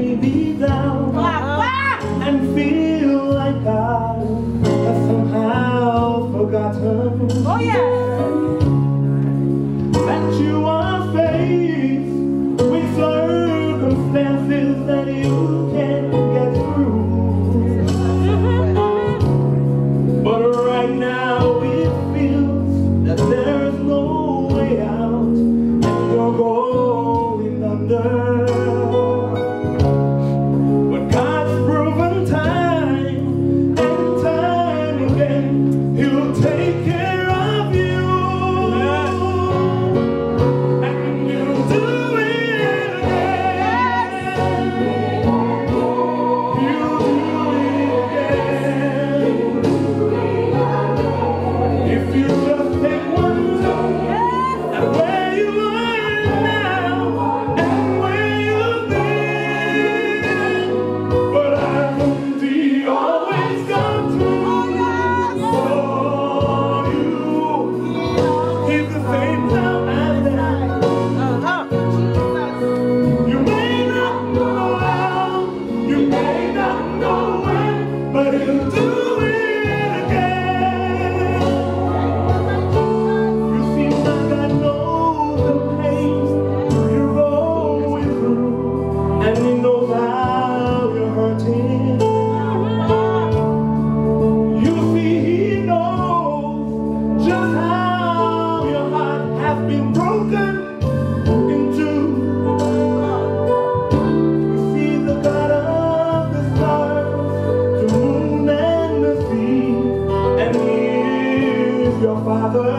may be down and feel like I have somehow forgotten that you are faced with circumstances that you can't get through. But right now it feels that there's no way out and you're going under. But God's proven time and time again, He'll take care of you. And you'll do it again. You'll do it again. If you just take one look at where you are now and where you've been, but haven't He always come through for you? He's the same now as then. You may not know how, you may not know when, but He'll do it again. You see, my God knows the pain you're going through, and He knows how you're hurting. You see, He knows just how your heart has been broken into. You see, the God of the stars, the moon and the sea, and He is your Father.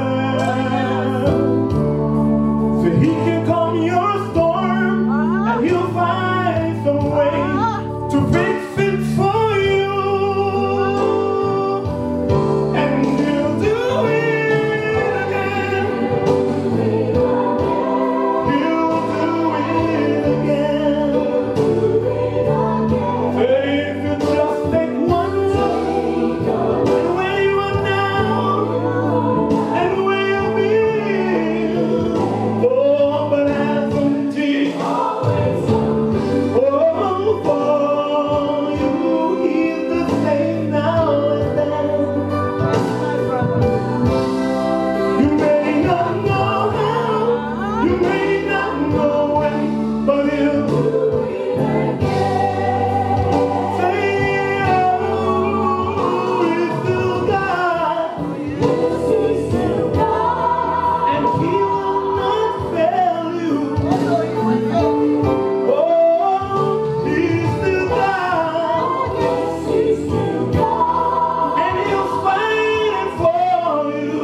So He can calm your storm, and He'll find some way to fix it for you. And He'll do it again. He'll do it again. If you just take one look at where you are now and where you've been, oh, but hasn't He always for you? He's the same now and then. You may not know how, you may not know when, but He'll do it again. Say, oh, He's still God, and He will not fail you. Oh, He's still God, and He'll fight for you.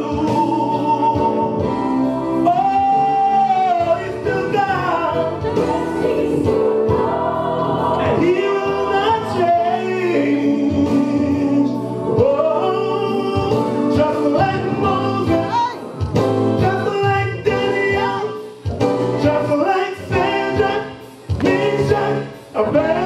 Oh, He's still God, and He will not change. Oh, just like Moses, just like Daniel, just like Sandra, Meshach, Abednego.